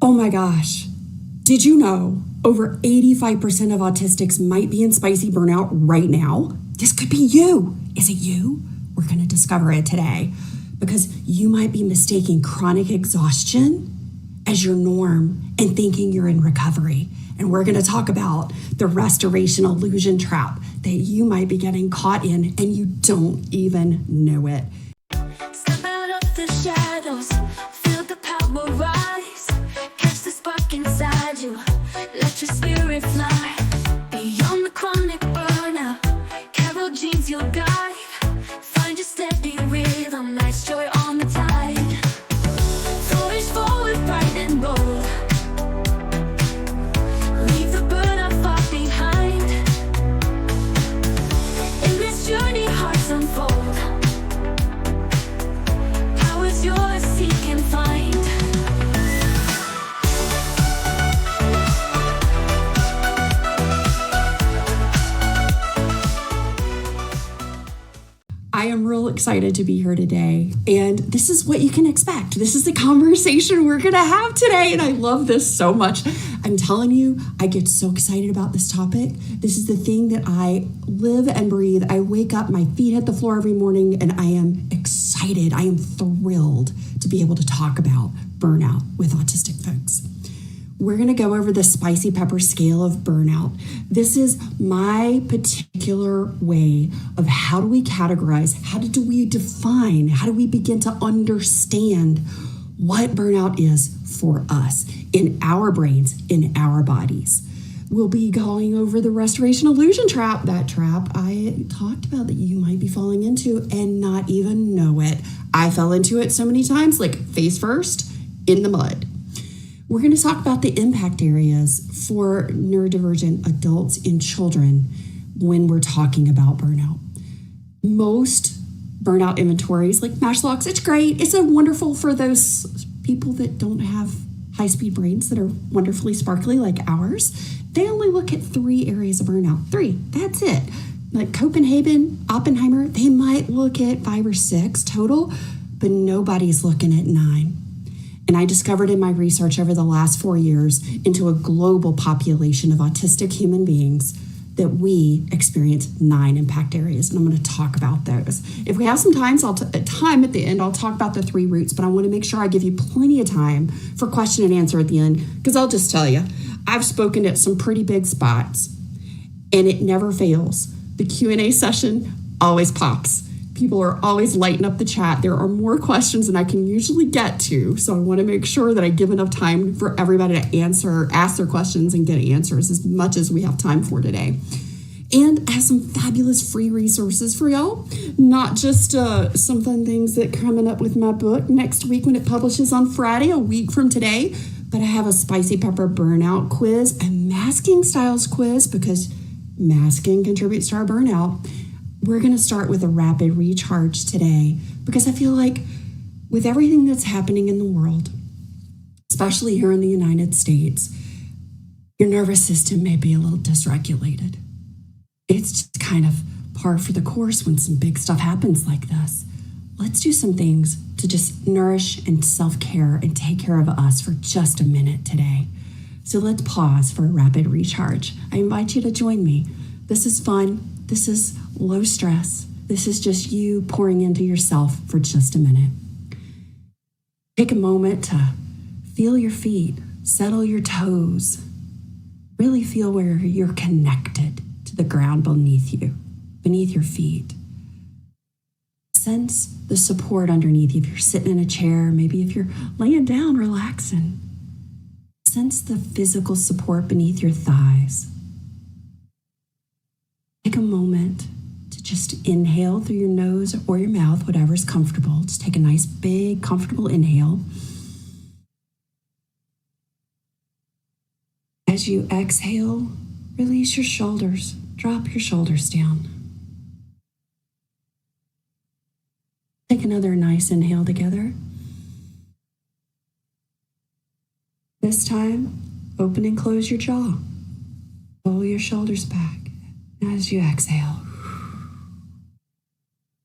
Oh my gosh. Did you know over 85% of autistics might be in spicy burnout right now? This could be you. Is it you? We're going to discover it today because you might be mistaking chronic exhaustion as your norm and thinking you're in recovery. And we're going to talk about the restoration illusion trap that you might be getting caught in and you don't even know it. Step out of the shadows, feel the power rise, catch the spark inside you, let your spirit fly. Beyond the chronic burnout, Carole Jean's your guide. Find your steady rhythm, life's joy on the tide. Flourish forward, bright and bold. Leave the burnout far behind. In this journey, hearts unfold. Power's yours, seek and find. I am real excited to be here today, and this is what you can expect. This is the conversation we're going to have today, and I love this so much. I'm telling you, I get so excited about this topic. This is the thing that I live and breathe. I wake up, my feet hit the floor every morning, and I am excited. I am thrilled to be able to talk about burnout with autistic folks. We're going to go over the spicy pepper scale of burnout. This is my particular way of how do we categorize, how do we define, how do we begin to understand what burnout is for us in our brains, in our bodies. We'll be going over the restoration illusion trap, that trap I talked about that you might be falling into and not even know it. I fell into it so many times, like face first in the mud. We're going to talk about the impact areas for neurodivergent adults and children when we're talking about burnout. Most burnout inventories, like Mashlocks, it's great. It's wonderful for those people that don't have high-speed brains that are wonderfully sparkly like ours. They only look at 3 areas of burnout. 3, that's it. Like Copenhagen, Oppenheimer, they might look at 5 or 6 total, but nobody's looking at 9. And I discovered in my research over the last 4 years into a global population of autistic human beings that we experience 9 impact areas. And I'm going to talk about those. If we have some time at the end, I'll talk about the 3 roots, but I want to make sure I give you plenty of time for question and answer at the end, because I'll just tell you, I've spoken at some pretty big spots and it never fails. The Q&A session always pops. People are always lighting up the chat. There are more questions than I can usually get to. So I want to make sure that I give enough time for everybody to ask their questions and get answers as much as we have time for today. And I have some fabulous free resources for y'all. Not just some fun things that are coming up with my book next week when it publishes on Friday, a week from today. But I have a spicy pepper burnout quiz, a masking styles quiz, because masking contributes to our burnout. We're going to start with a rapid recharge today because I feel like with everything that's happening in the world, especially here in the United States, your nervous system may be a little dysregulated. It's just kind of par for the course when some big stuff happens like this. Let's do some things to just nourish and self-care and take care of us for just a minute today. So let's pause for a rapid recharge. I invite you to join me. This is fun. This is low stress. This is just you pouring into yourself for just a minute. Take a moment to feel your feet, settle your toes. Really feel where you're connected to the ground beneath you, beneath your feet. Sense the support underneath you. If you're sitting in a chair, maybe if you're laying down, relaxing. Sense the physical support beneath your thighs. Take a moment to just inhale through your nose or your mouth, whatever's comfortable. Just take a nice, big, comfortable inhale. As you exhale, release your shoulders. Drop your shoulders down. Take another nice inhale together. This time, open and close your jaw. Pull your shoulders back. As you exhale,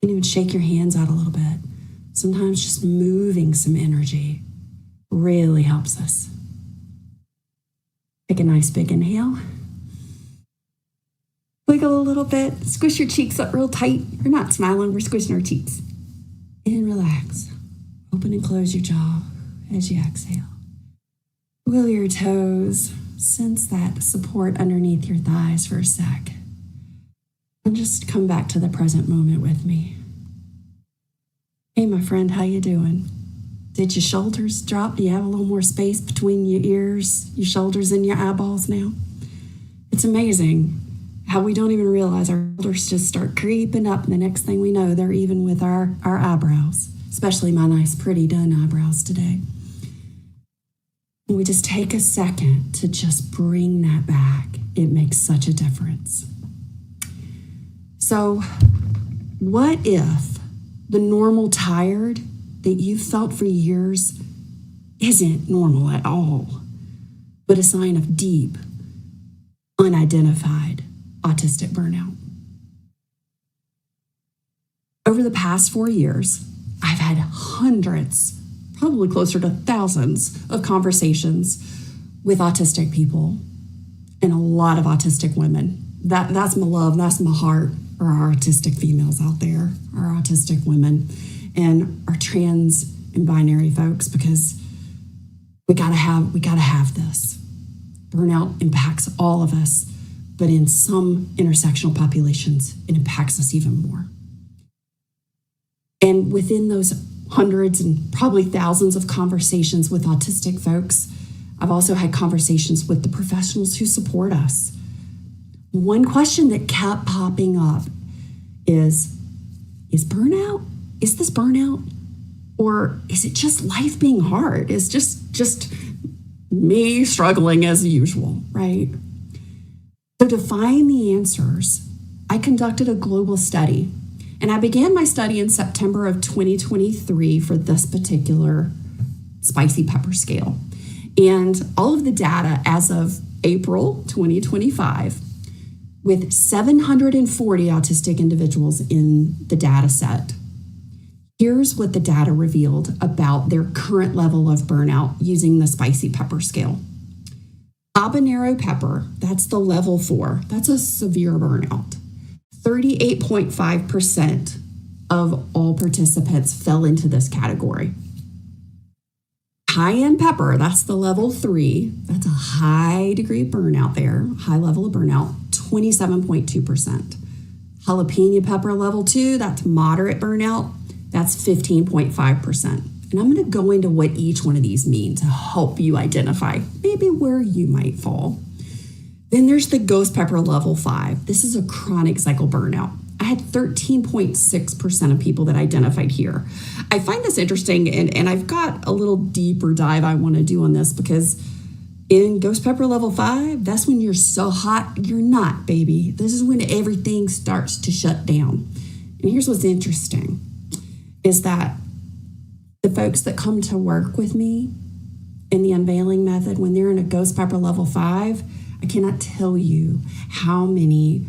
you can even shake your hands out a little bit. Sometimes just moving some energy really helps us. Take a nice big inhale. Wiggle a little bit. Squish your cheeks up real tight. We're not smiling, we're squishing our cheeks. And relax. Open and close your jaw as you exhale. Wiggle your toes. Sense that support underneath your thighs for a sec. And just come back to the present moment with me. Hey, my friend, how you doing? Did your shoulders drop? Do you have a little more space between your ears, your shoulders, and your eyeballs now? It's amazing how we don't even realize our shoulders just start creeping up, and the next thing we know, they're even with our eyebrows, especially my nice, pretty done eyebrows today. And we just take a second to just bring that back. It makes such a difference. So, what if the normal tired that you've felt for years isn't normal at all, but a sign of deep, unidentified autistic burnout? Over the past 4 years, I've had hundreds, probably closer to thousands of conversations with autistic people and a lot of autistic women. That's my love, that's my heart, are our autistic females out there, our autistic women, and our trans and binary folks, because we gotta have this. Burnout impacts all of us, but in some intersectional populations, it impacts us even more. And within those hundreds and probably thousands of conversations with autistic folks, I've also had conversations with the professionals who support us. One question that kept popping up is burnout? Is this burnout? Or is it just life being hard? Is just me struggling as usual, right? So to find the answers, I conducted a global study. And I began my study in September of 2023 for this particular spicy pepper scale. And all of the data as of April 2025, with 740 autistic individuals in the data set. Here's what the data revealed about their current level of burnout using the spicy pepper scale. Habanero pepper, that's the level 4. That's a severe burnout. 38.5% of all participants fell into this category. Cayenne pepper, that's the level 3. That's a high degree of burnout there, high level of burnout, 27.2%. Jalapeno pepper level 2, that's moderate burnout, that's 15.5%. And I'm going to go into what each one of these mean to help you identify maybe where you might fall. Then there's the ghost pepper level 5. This is a chronic cycle burnout. I had 13.6% of people that identified here. I find this interesting, and I've got a little deeper dive I want to do on this, because in ghost pepper level 5, that's when you're so hot, you're not, baby. This is when everything starts to shut down. And here's what's interesting, is that the folks that come to work with me in the UnVeiling method, when they're in a ghost pepper level 5, I cannot tell you how many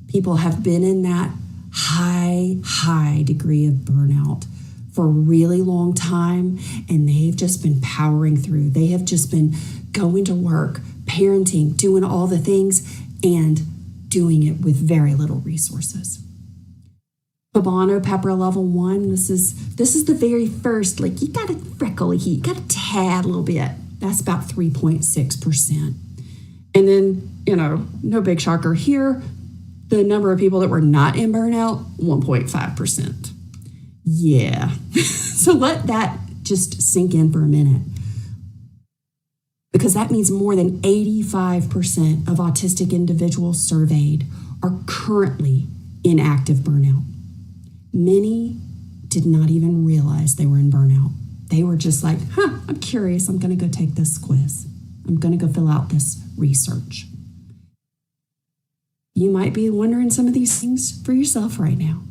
people have been in that high degree of burnout for a really long time, and they've just been powering through. They have just been going to work, parenting, doing all the things, and doing it with very little resources. Habanero pepper level 1, this is the very first, like, you got a freckle heat, you got a tad a little bit. That's about 3.6%. And then, no big shocker here, the number of people that were not in burnout, 1.5%. Yeah. So let that just sink in for a minute. Because that means more than 85% of autistic individuals surveyed are currently in active burnout. Many did not even realize they were in burnout. They were just like, I'm curious, I'm going to go take this quiz. I'm going to go fill out this research. You might be wondering some of these things for yourself right now.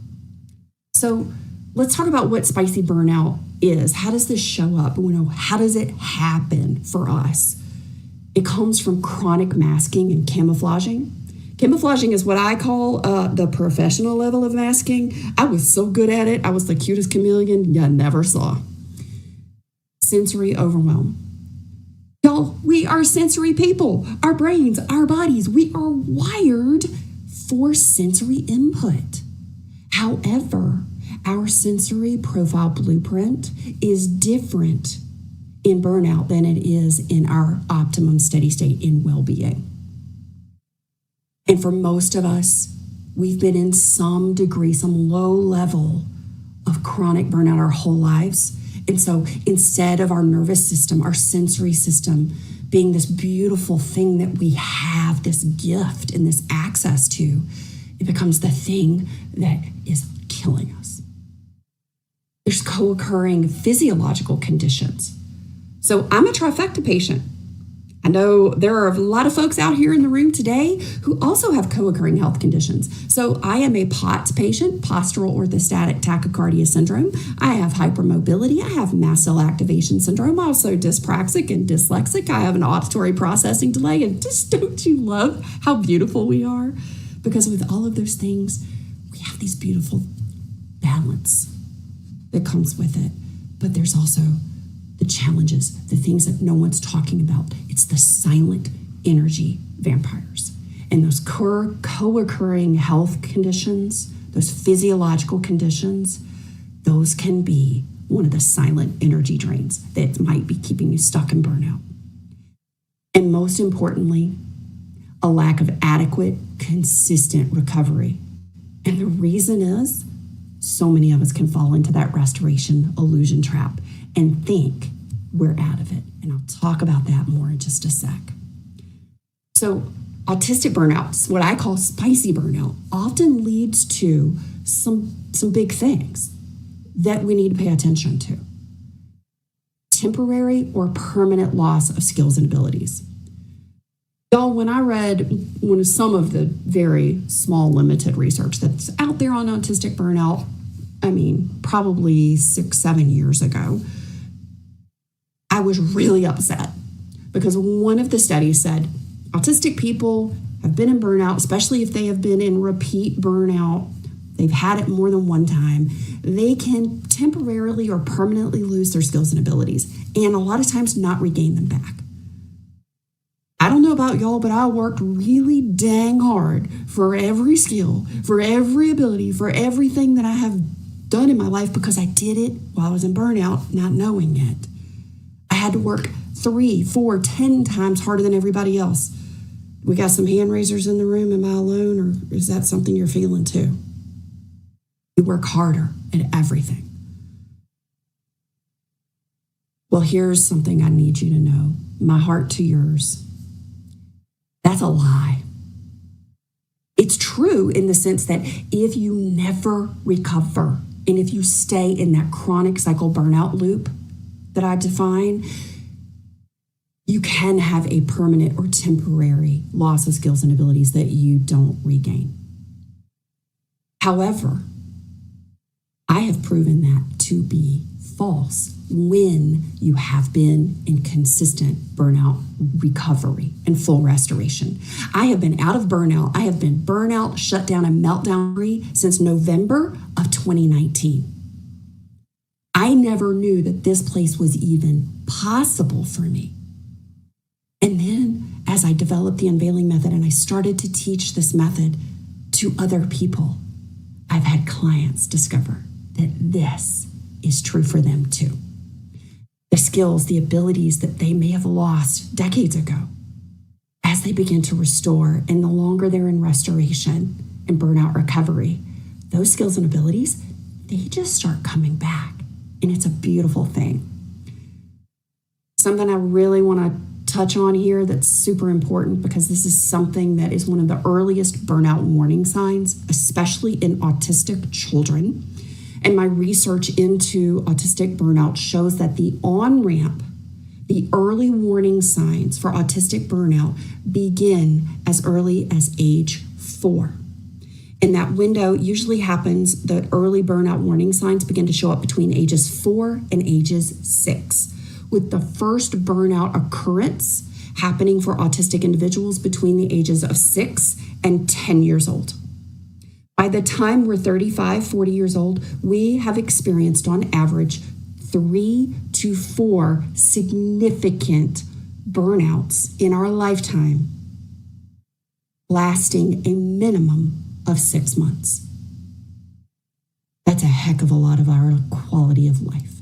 So let's talk about what spicy burnout is. How does this show up? How does it happen for us? It comes from chronic masking and camouflaging. Camouflaging is what I call the professional level of masking. I was so good at it. I was the cutest chameleon you never saw. Sensory overwhelm. Y'all, we are sensory people. Our brains, our bodies, we are wired for sensory input. However, our sensory profile blueprint is different in burnout than it is in our optimum steady state in well-being. And for most of us, we've been in some degree, some low level of chronic burnout our whole lives. And so instead of our nervous system, our sensory system being this beautiful thing that we have, this gift and this access to, it becomes the thing that is killing us. There's co-occurring physiological conditions. So I'm a trifecta patient. I know there are a lot of folks out here in the room today who also have co-occurring health conditions. So I am a POTS patient, postural orthostatic tachycardia syndrome. I have hypermobility. I have mast cell activation syndrome. I'm also dyspraxic and dyslexic. I have an auditory processing delay. And just don't you love how beautiful we are? Because with all of those things, we have these beautiful balance that comes with it. But there's also the challenges, the things that no one's talking about. It's the silent energy vampires. And those co-occurring health conditions, those physiological conditions, those can be one of the silent energy drains that might be keeping you stuck in burnout. And most importantly, a lack of adequate, consistent recovery. And the reason is, so many of us can fall into that restoration illusion trap and think we're out of it. And I'll talk about that more in just a sec. So autistic burnout, what I call spicy burnout, often leads to some big things that we need to pay attention to. Temporary or permanent loss of skills and abilities. Y'all, when I read some of the very small, limited research that's out there on autistic burnout, probably 6-7 years ago, I was really upset because one of the studies said autistic people have been in burnout, especially if they have been in repeat burnout, they've had it more than one time, they can temporarily or permanently lose their skills and abilities, and a lot of times not regain them back. I don't know about y'all, but I worked really dang hard for every skill, for every ability, for everything that I have done in my life because I did it while I was in burnout, not knowing it. I had to work 3, 4, 10 times harder than everybody else. We got some hand raisers in the room. Am I alone, or is that something you're feeling too? You work harder at everything. Well, here's something I need you to know. My heart to yours. That's a lie. It's true in the sense that if you never recover and if you stay in that chronic cycle burnout loop that I define, you can have a permanent or temporary loss of skills and abilities that you don't regain. However, I have proven that to be false when you have been in consistent burnout recovery and full restoration. I have been out of burnout. I have been burnout, shutdown, and meltdown free since November of 2019. I never knew that this place was even possible for me. And then as I developed the UnVeiling method and I started to teach this method to other people, I've had clients discover that this is true for them too. The skills, the abilities that they may have lost decades ago, as they begin to restore, and the longer they're in restoration and burnout recovery, those skills and abilities, they just start coming back. And it's a beautiful thing. Something I really want to touch on here that's super important, because this is something that is one of the earliest burnout warning signs, especially in autistic children. And my research into autistic burnout shows that the on-ramp, the early warning signs for autistic burnout begin as early as age 4. And that window usually happens, the early burnout warning signs begin to show up between ages 4 and ages 6, with the first burnout occurrence happening for autistic individuals between the ages of 6 and 10 years old. By the time we're 35, 40 years old, we have experienced on average 3 to 4 significant burnouts in our lifetime lasting a minimum of 6 months. That's a heck of a lot of our quality of life.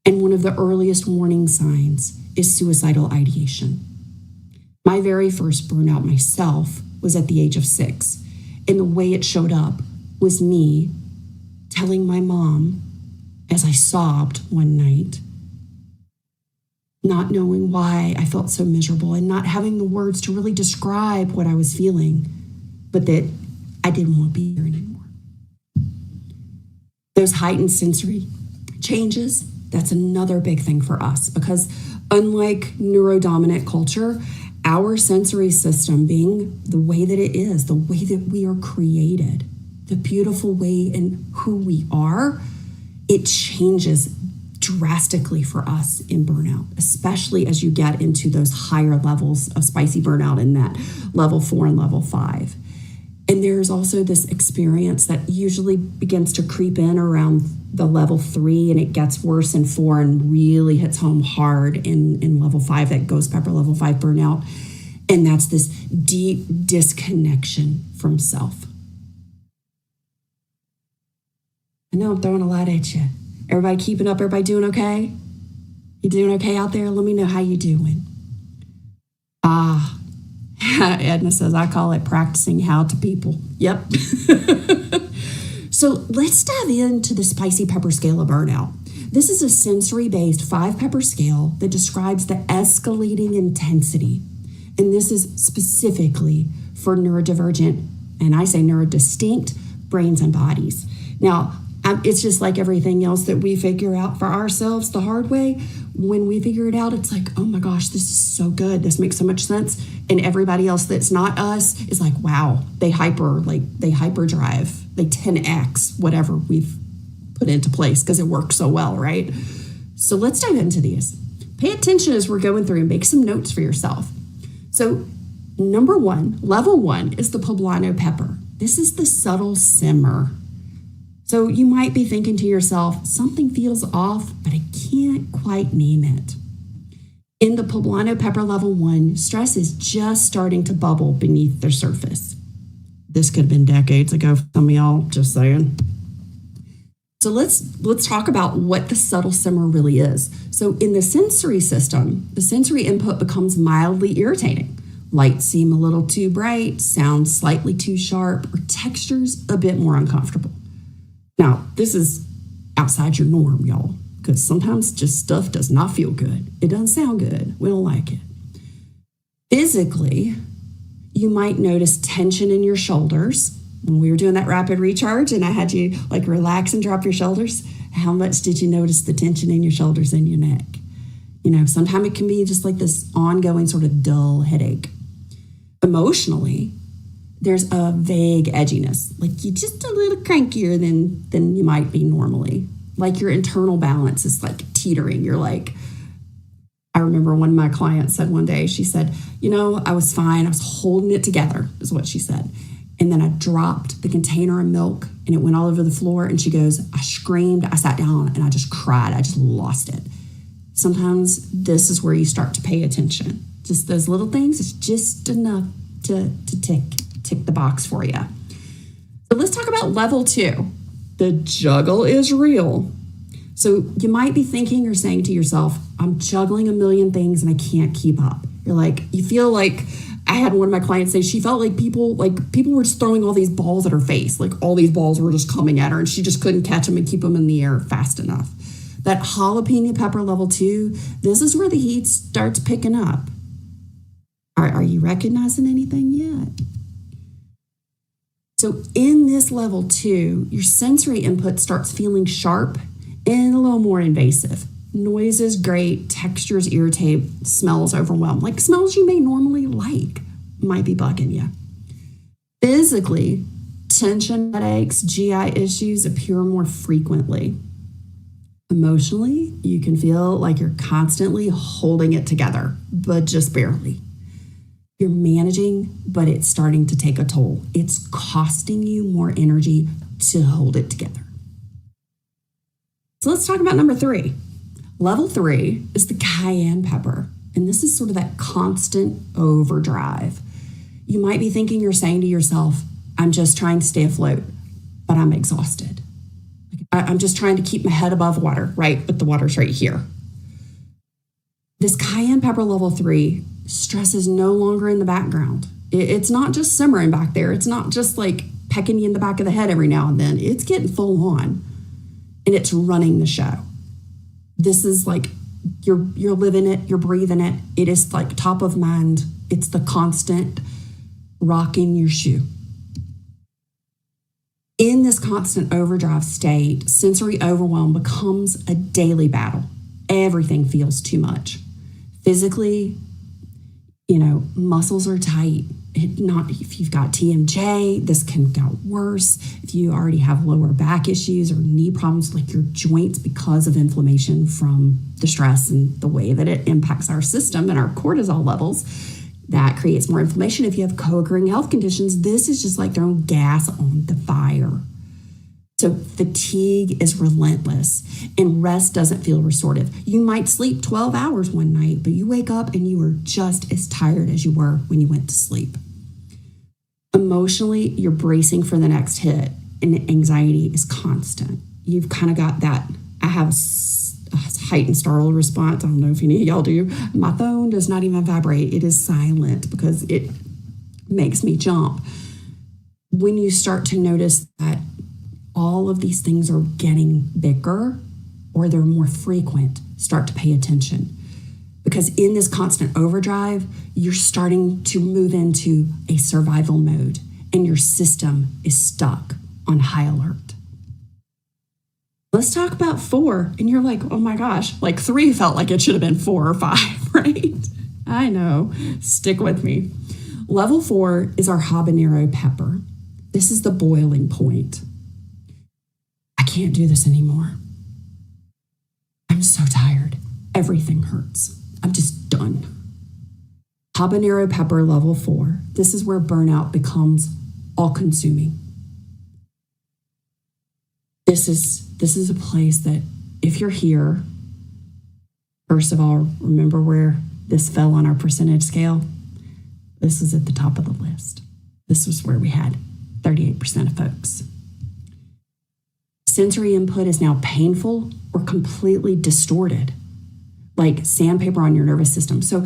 And one of the earliest warning signs is suicidal ideation. My very first burnout myself was at the age of 6. And the way it showed up was me telling my mom as I sobbed one night, not knowing why I felt so miserable and not having the words to really describe what I was feeling, but that I didn't want to be here anymore. Those heightened sensory changes, that's another big thing for us because unlike neurodominant culture, our sensory system being the way that it is, the way that we are created, the beautiful way in who we are, it changes drastically for us in burnout, especially as you get into those higher levels of spicy burnout in that level 4 and level 5. And there's also this experience that usually begins to creep in around the level 3 and it gets worse in 4 and really hits home hard in level 5, that ghost pepper level 5 burnout. And that's this deep disconnection from self. I know I'm throwing a lot at you. Everybody keeping up? Everybody doing okay? You doing okay out there? Let me know how you doing. Edna says, I call it practicing how to people. Yep. So let's dive into the spicy pepper scale of burnout. This is a sensory-based 5-pepper scale that describes the escalating intensity. And this is specifically for neurodivergent, and I say neurodistinct, brains and bodies. Now, it's just like everything else that we figure out for ourselves the hard way. When we figure it out, it's like, oh my gosh, this is so good. This makes so much sense. And everybody else that's not us is like, wow, they hyperdrive, they 10x whatever we've put into place because it works so well, right? So let's dive into these. Pay attention as we're going through and make some notes for yourself. So number 1, level 1 is the poblano pepper. This is the subtle simmer. So you might be thinking to yourself, something feels off, but I can't quite name it. In the poblano pepper level 1, stress is just starting to bubble beneath the surface. This could have been decades ago for some of y'all, just saying. So let's talk about what the subtle simmer really is. So in the sensory system, the sensory input becomes mildly irritating. Lights seem a little too bright, sounds slightly too sharp, or textures a bit more uncomfortable. Now, this is outside your norm, y'all, because sometimes just stuff does not feel good. It doesn't sound good. We don't like it. Physically, you might notice tension in your shoulders. When we were doing that rapid recharge and I had you like relax and drop your shoulders, how much did you notice the tension in your shoulders and your neck? You know, sometimes it can be just like this ongoing sort of dull headache. Emotionally, there's a vague edginess, like you're just a little crankier than you might be normally. Like your internal balance is like teetering. You're like, I remember one of my clients said one day, she said, you know, I was fine. I was holding it together is what she said. And then I dropped the container of milk and it went all over the floor. And she goes, I screamed, I sat down and I just cried. I just lost it. Sometimes this is where you start to pay attention. Just those little things, it's just enough to tick the box for you. So let's talk about level 2. The juggle is real. So you might be thinking or saying to yourself, I'm juggling a million things and I can't keep up. You're like, you feel like, I had one of my clients say she felt like people were just throwing all these balls at her face. Like all these balls were just coming at her and she just couldn't catch them and keep them in the air fast enough. That jalapeno pepper level 2, this is where the heat starts picking up. Are you recognizing anything yet? So in this level 2, your sensory input starts feeling sharp and a little more invasive. Noise is great, textures irritate, smells overwhelm. Like smells you may normally like might be bugging you. Physically, tension, headaches, GI issues appear more frequently. Emotionally, you can feel like you're constantly holding it together, but just barely. You're managing, but it's starting to take a toll. It's costing you more energy to hold it together. So let's talk about number 3. Level 3 is the cayenne pepper. And this is sort of that constant overdrive. You might be thinking you're saying to yourself, I'm just trying to stay afloat, but I'm exhausted. I'm just trying to keep my head above water, right? But the water's right here. This cayenne pepper level 3, stress is no longer in the background. It's not just simmering back there. It's not just like pecking you in the back of the head every now and then. It's getting full on, and it's running the show. This is like you're living it, you're breathing it. It is like top of mind. It's the constant rocking your shoe. In this constant overdrive state, sensory overwhelm becomes a daily battle. Everything feels too much. Physically, muscles are tight. If you've got TMJ, this can get worse. If you already have lower back issues or knee problems, like your joints, because of inflammation from the stress and the way that it impacts our system and our cortisol levels, that creates more inflammation. If you have co-occurring health conditions, this is just like throwing gas on the fire. So fatigue is relentless, and rest doesn't feel restorative. You might sleep 12 hours one night, but you wake up and you are just as tired as you were when you went to sleep. Emotionally, you're bracing for the next hit, and anxiety is constant. You've kind of got that, I have a heightened startle response. I don't know if any of y'all do. My phone does not even vibrate. It is silent because it makes me jump. When you start to notice that all of these things are getting bigger or they're more frequent, start to pay attention. Because in this constant overdrive, you're starting to move into a survival mode, and your system is stuck on high alert. Let's talk about 4. And you're like, oh my gosh, like 3 felt like it should have been 4 or 5, right? I know. Stick with me. Level 4 is our habanero pepper. This is the boiling point. I can't do this anymore. I'm so tired. Everything hurts. I'm just done. Habanero pepper level 4. This is where burnout becomes all-consuming. This is a place that if you're here, first of all, remember where this fell on our percentage scale. This was at the top of the list. This was where we had 38% of folks. Sensory input is now painful or completely distorted, like sandpaper on your nervous system. So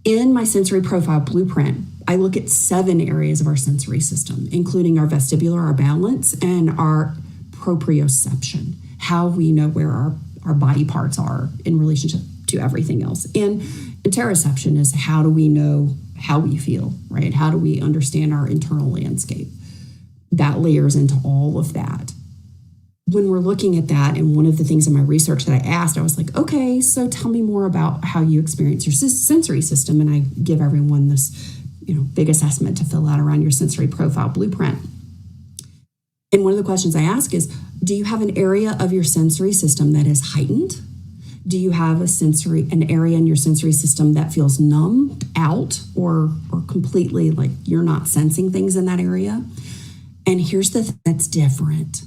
in my sensory profile blueprint, I look at 7 areas of our sensory system, including our vestibular, our balance, and our proprioception, how we know where our body parts are in relationship to everything else. And interoception is how do we know how we feel, right? How do we understand our internal landscape? That layers into all of that. When we're looking at that, and one of the things in my research that I asked, I was like, okay, so tell me more about how you experience your sensory system. And I give everyone this, big assessment to fill out around your sensory profile blueprint. And one of the questions I ask is, do you have an area of your sensory system that is heightened? Do you have an area in your sensory system that feels numbed out or completely like you're not sensing things in that area? And here's the thing that's different.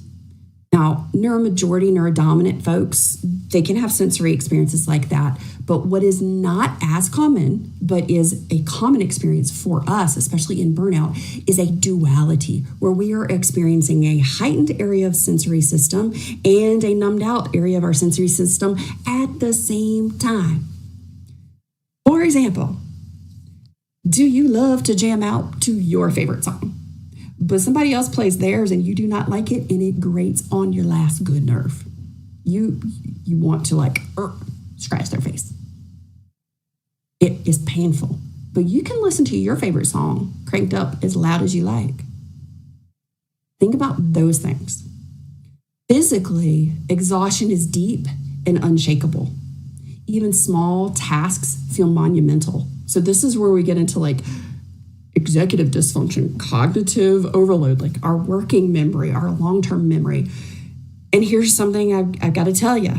Now, neurodominant folks, they can have sensory experiences like that. But what is not as common, but is a common experience for us, especially in burnout, is a duality where we are experiencing a heightened area of sensory system and a numbed out area of our sensory system at the same time. For example, do you love to jam out to your favorite song? But somebody else plays theirs and you do not like it, and it grates on your last good nerve. You want to scratch their face. It is painful, but you can listen to your favorite song cranked up as loud as you like. Think about those things. Physically, exhaustion is deep and unshakable. Even small tasks feel monumental. So this is where we get into executive dysfunction, cognitive overload, like our working memory, our long-term memory. And here's something I've got to tell you.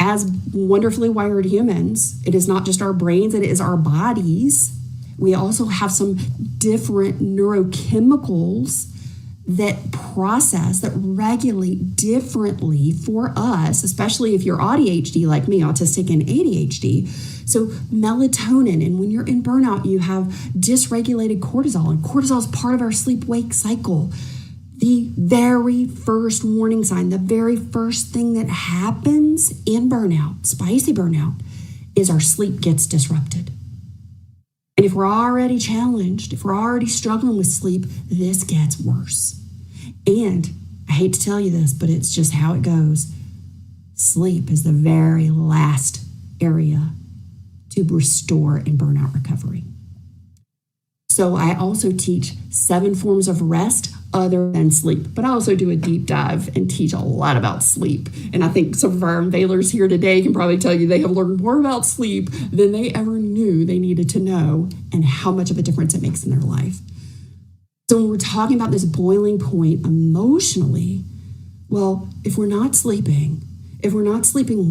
As wonderfully wired humans, it is not just our brains, it is our bodies. We also have some different neurochemicals that process, that regulate differently for us, especially if you're ADHD like me, autistic and ADHD. So melatonin, and when you're in burnout, you have dysregulated cortisol, and cortisol is part of our sleep-wake cycle. The very first warning sign, the very first thing that happens in burnout, spicy burnout, is our sleep gets disrupted. And if we're already challenged, if we're already struggling with sleep, this gets worse. And I hate to tell you this, but it's just how it goes. Sleep is the very last area to restore in burnout recovery. So I also teach 7 forms of rest other than sleep, but I also do a deep dive and teach a lot about sleep. And I think some of our unveilers here today can probably tell you they have learned more about sleep than they ever knew they needed to know, and how much of a difference it makes in their life. So when we're talking about this boiling point emotionally, well, if we're not sleeping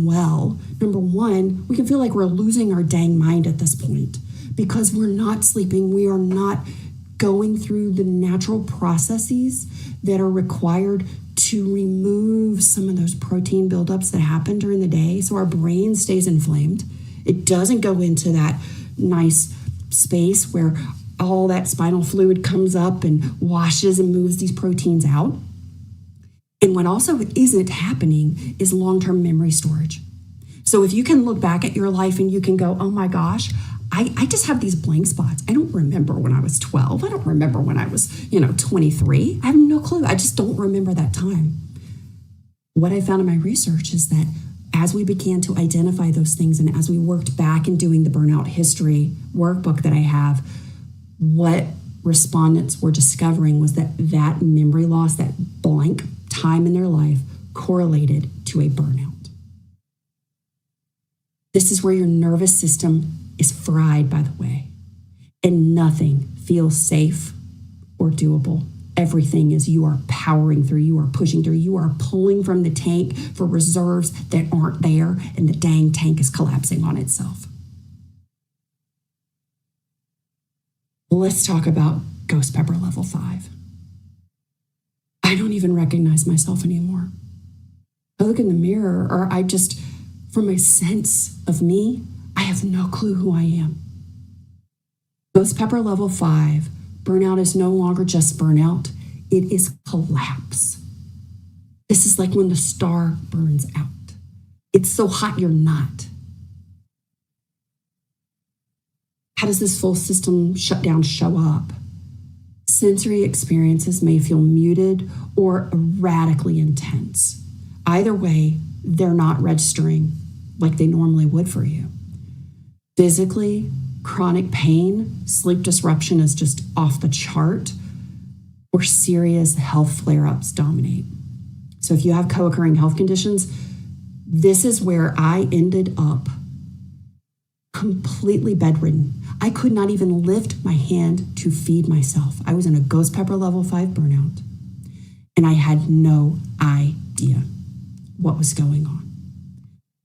well, number one, we can feel like we're losing our dang mind at this point. Because we're not sleeping, we are not going through the natural processes that are required to remove some of those protein buildups that happen during the day. So our brain stays inflamed. It doesn't go into that nice space where all that spinal fluid comes up and washes and moves these proteins out. And what also isn't happening is long-term memory storage. So if you can look back at your life and you can go, oh my gosh, I just have these blank spots. I don't remember when I was 12. I don't remember when I was, 23. I have no clue. I just don't remember that time. What I found in my research is that as we began to identify those things, and as we worked back in doing the burnout history workbook that I have, what respondents were discovering was that that memory loss, that blank time in their life, correlated to a burnout. This is where your nervous system is fried, by the way, and nothing feels safe or doable. Everything is you are powering through, you are pushing through, you are pulling from the tank for reserves that aren't there, and the dang tank is collapsing on itself. Let's talk about ghost pepper level 5. I don't even recognize myself anymore. I look in the mirror, or I just, from my sense of me, I have no clue who I am. Ghost pepper level 5, burnout is no longer just burnout, it is collapse. This is like when the star burns out. It's so hot you're not. How does this full system shutdown show up? Sensory experiences may feel muted or radically intense. Either way, they're not registering like they normally would for you. Physically, chronic pain, sleep disruption is just off the chart, or serious health flare-ups dominate. So if you have co-occurring health conditions, this is where I ended up completely bedridden. I could not even lift my hand to feed myself. I was in a ghost pepper level 5 burnout, and I had no idea what was going on.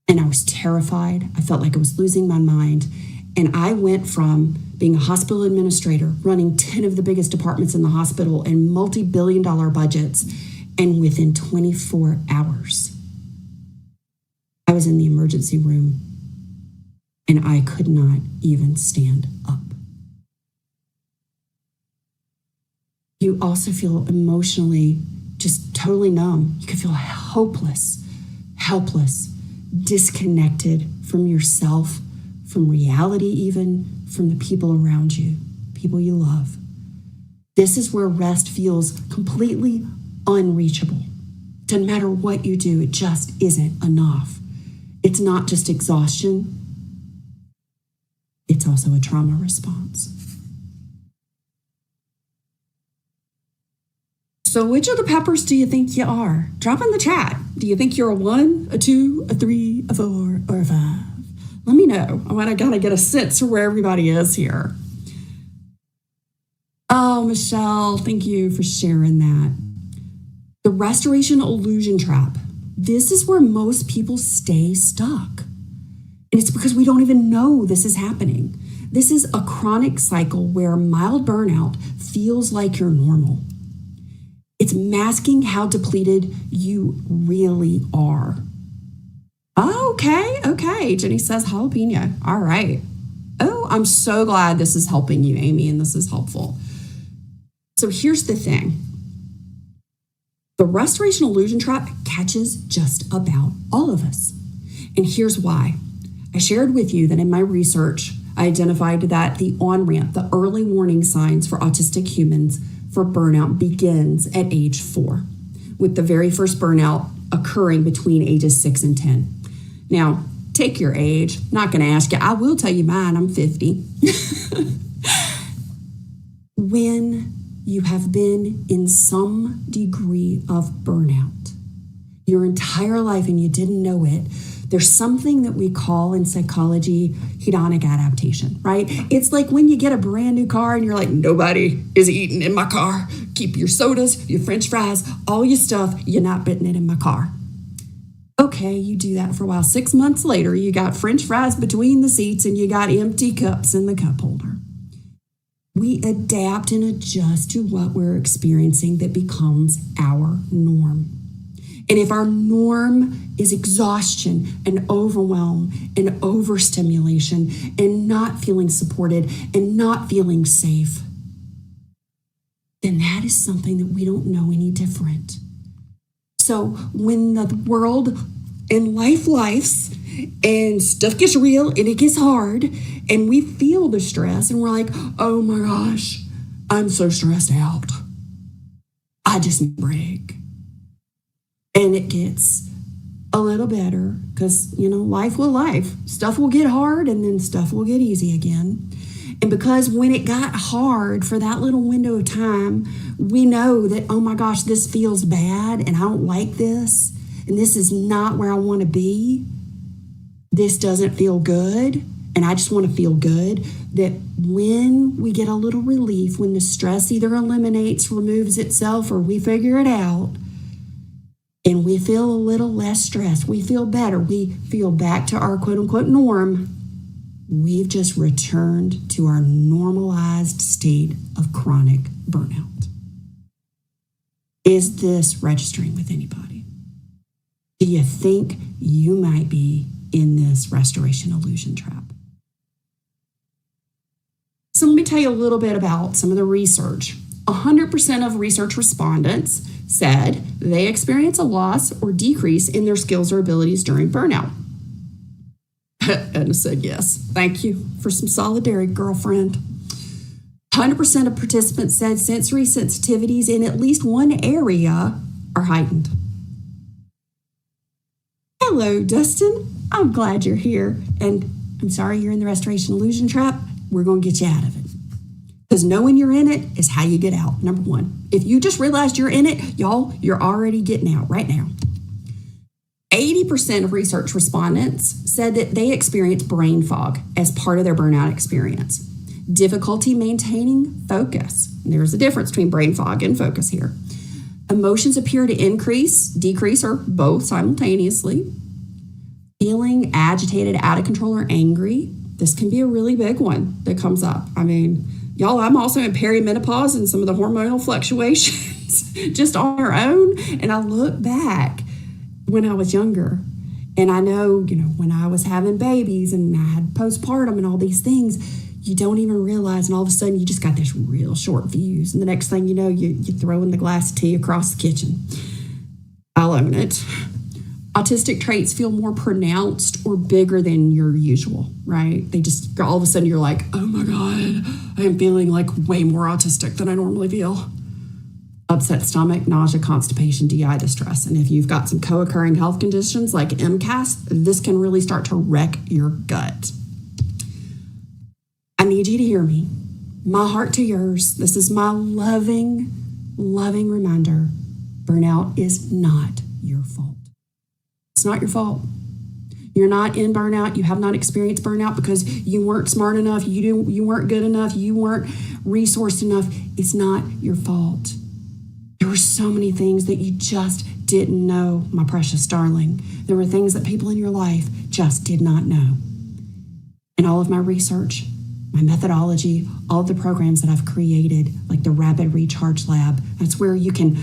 And I was terrified. I felt like I was losing my mind. And I went from being a hospital administrator, running 10 of the biggest departments in the hospital and multi-billion-dollar budgets. And within 24 hours, I was in the emergency room and I could not even stand up. You also feel emotionally just totally numb. You can feel hopeless, helpless, disconnected from yourself, from reality even, from the people around you, people you love. This is where rest feels completely unreachable. Doesn't matter what you do, it just isn't enough. It's not just exhaustion, it's also a trauma response. So which of the peppers do you think you are? Drop in the chat. Do you think you're a 1, a 2, a 3, a 4, or a 5? Let me know. I gotta get a sense of where everybody is here. Oh, Michelle, thank you for sharing that. The restoration illusion trap. This is where most people stay stuck. And it's because we don't even know this is happening. This is a chronic cycle where mild burnout feels like you're normal. It's masking how depleted you really are. Okay. Jenny says jalapeno. All right. Oh, I'm so glad this is helping you, Amy, and this is helpful. So here's the thing. The restoration illusion trap catches just about all of us. And here's why. I shared with you that in my research, I identified that the on-ramp, the early warning signs for autistic humans for burnout begins at age 4, with the very first burnout occurring between ages 6 and 10. Now, take your age. Not going to ask you. I will tell you mine. I'm 50. When you have been in some degree of burnout your entire life and you didn't know it, there's something that we call in psychology hedonic adaptation, right? It's like when you get a brand new car and you're like, nobody is eating in my car. Keep your sodas, your French fries, all your stuff. You're not putting it in my car. Okay, you do that for a while. 6 months later, you got French fries between the seats and you got empty cups in the cup holder. We adapt and adjust to what we're experiencing that becomes our norm. And if our norm is exhaustion and overwhelm and overstimulation and not feeling supported and not feeling safe, then that is something that we don't know any different. So when the world and lifes and stuff gets real and it gets hard and we feel the stress and we're like, oh my gosh, I'm so stressed out. I just need a break. And it gets a little better because, life will life. Stuff will get hard and then stuff will get easy again. And because when it got hard for that little window of time, we know that, oh my gosh, this feels bad and I don't like this. And this is not where I want to be. This doesn't feel good. And I just want to feel good. That when we get a little relief, when the stress either eliminates, removes itself, or we figure it out, and we feel a little less stressed, we feel better, we feel back to our quote unquote norm, we've just returned to our normalized state of chronic burnout. Is this registering with anybody? Do you think you might be in this restoration illusion trap? So let me tell you a little bit about some of the research. 100% of research respondents said they experience a loss or decrease in their skills or abilities during burnout. Edna said yes. Thank you for some solidarity, girlfriend. 100% of participants said sensory sensitivities in at least one area are heightened. Hello, Dustin. I'm glad you're here. And I'm sorry you're in the restoration illusion trap. We're going to get you out of it. Because knowing you're in it is how you get out, number one. If you just realized you're in it, y'all, you're already getting out right now. 80% of research respondents said that they experience brain fog as part of their burnout experience. Difficulty maintaining focus. There's a difference between brain fog and focus here. Emotions appear to increase, decrease, or both simultaneously. Feeling agitated, out of control, or angry. This can be a really big one that comes up. I mean, y'all, I'm also in perimenopause and some of the hormonal fluctuations just on their own. And I look back when I was younger, and I know, when I was having babies and I had postpartum and all these things, you don't even realize, and all of a sudden you just got this real short fuse. And the next thing you know, you're throwing the glass of tea across the kitchen. I'll own it. Autistic traits feel more pronounced or bigger than your usual, right? They just, all of a sudden you're like, oh my God, I am feeling like way more autistic than I normally feel. Upset stomach, nausea, constipation, DI, distress. And if you've got some co-occurring health conditions like MCAS, this can really start to wreck your gut. I need you to hear me. My heart to yours. This is my loving, loving reminder. Burnout is not your fault. It's not your fault. You're not in burnout. You have not experienced burnout because you weren't smart enough. You weren't good enough. You weren't resourced enough. It's not your fault. There were so many things that you just didn't know, my precious darling. There were things that people in your life just did not know. And all of my research my methodology, all the programs that I've created, like the Rapid Recharge Lab. That's where you can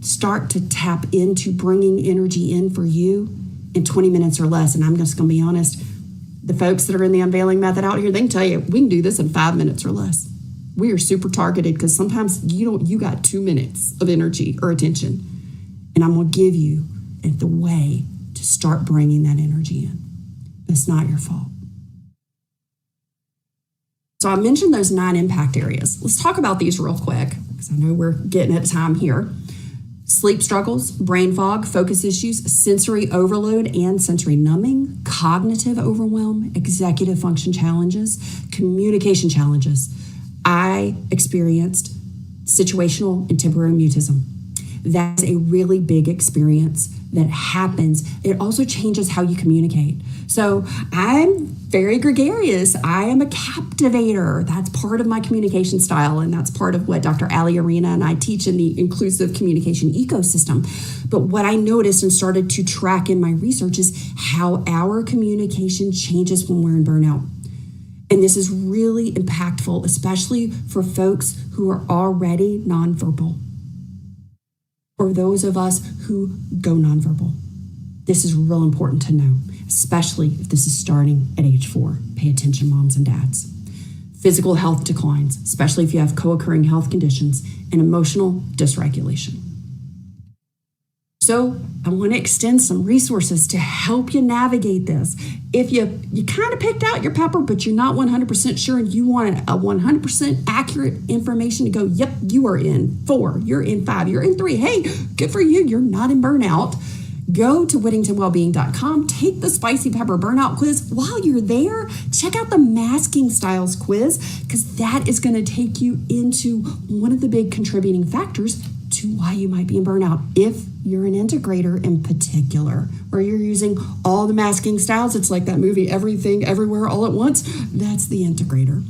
start to tap into bringing energy in for you in 20 minutes or less. And I'm just going to be honest, the folks that are in the UnVeiling method out here, they can tell you, we can do this in 5 minutes or less. We are super targeted because sometimes you got 2 minutes of energy or attention. And I'm going to give you the way to start bringing that energy in. It's not your fault. So I mentioned those 9 impact areas. Let's talk about these real quick because I know we're getting at time here. Sleep struggles, brain fog, focus issues, sensory overload and sensory numbing, cognitive overwhelm, executive function challenges, communication challenges. I experienced situational and temporary mutism. That's a really big experience that happens. It also changes how you communicate. So I'm very gregarious. I am a captivator. That's part of my communication style, and that's part of what Dr. Ali Arena and I teach in the inclusive communication ecosystem. But what I noticed and started to track in my research is how our communication changes when we're in burnout. And this is really impactful, especially for folks who are already nonverbal, or those of us who go nonverbal. This is real important to know, especially if this is starting at age 4. Pay attention, moms and dads. Physical health declines, especially if you have co-occurring health conditions, and emotional dysregulation. So I want to extend some resources to help you navigate this. If you kind of picked out your pepper, but you're not 100% sure and you want a 100% accurate information to go, yep, you are in 4, you're in 5, you're in 3. Hey, good for you. You're not in burnout. Go to WhittingtonWellBeing.com, take the Spicy Pepper Burnout quiz. While you're there, check out the Masking Styles quiz, because that is going to take you into one of the big contributing factors to why you might be in burnout. If you're an integrator in particular, where you're using all the masking styles, it's like that movie, Everything, Everywhere, All at Once. That's the integrator.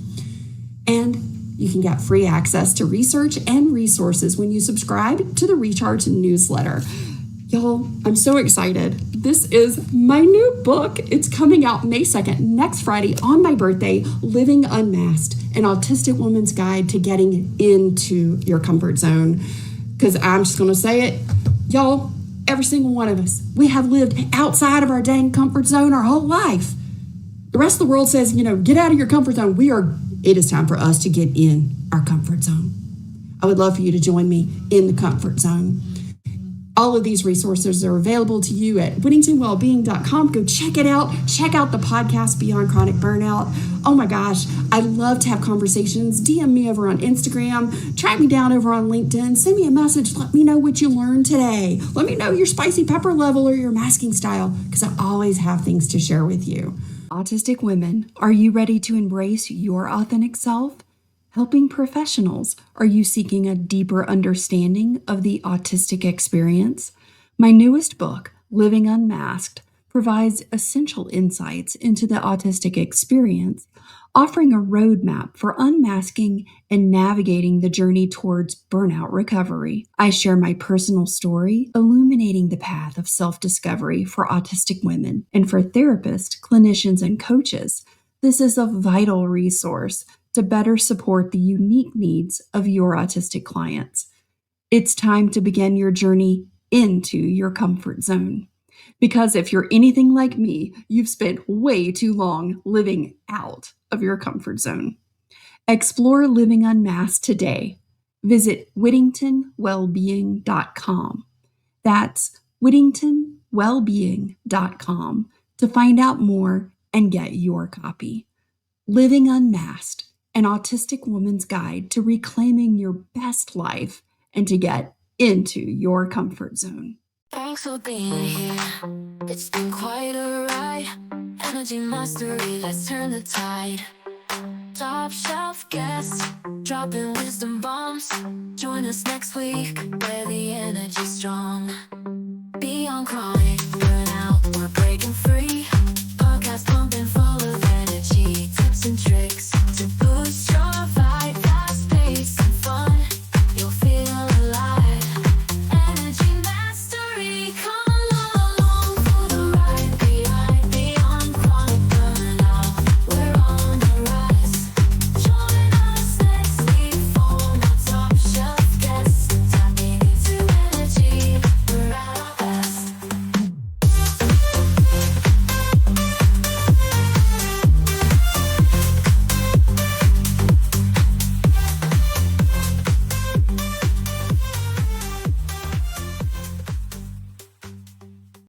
And you can get free access to research and resources when you subscribe to the Recharge newsletter. Y'all, I'm so excited. This is my new book. It's coming out May 2nd, next Friday on my birthday, Living Unmasked, an Autistic Woman's Guide to Getting into Your Comfort Zone. Because I'm just going to say it, y'all, every single one of us, we have lived outside of our dang comfort zone our whole life. The rest of the world says, get out of your comfort zone. It is time for us to get in our comfort zone. I would love for you to join me in the comfort zone. All of these resources are available to you at WhittingtonWellBeing.com. Go check it out. Check out the podcast, Beyond Chronic Burnout. Oh my gosh, I love to have conversations. DM me over on Instagram. Track me down over on LinkedIn. Send me a message. Let me know what you learned today. Let me know your spicy pepper level or your masking style, because I always have things to share with you. Autistic women, are you ready to embrace your authentic self? Helping professionals, are you seeking a deeper understanding of the autistic experience? My newest book, Living Unmasked, provides essential insights into the autistic experience, offering a roadmap for unmasking and navigating the journey towards burnout recovery. I share my personal story, illuminating the path of self-discovery for autistic women. And for therapists, clinicians, and coaches, this is a vital resource to better support the unique needs of your autistic clients. It's time to begin your journey into your comfort zone. Because if you're anything like me, you've spent way too long living out of your comfort zone. Explore Living Unmasked today. Visit WhittingtonWellBeing.com. That's WhittingtonWellBeing.com to find out more and get your copy. Living Unmasked, an autistic woman's guide to reclaiming your best life and to get into your comfort zone. Thanks for being here. It's been quite a ride. Energy mastery, let's turn the tide. Top shelf guests, dropping wisdom bombs. Join us next week, where the energy's strong. Beyond Chronic.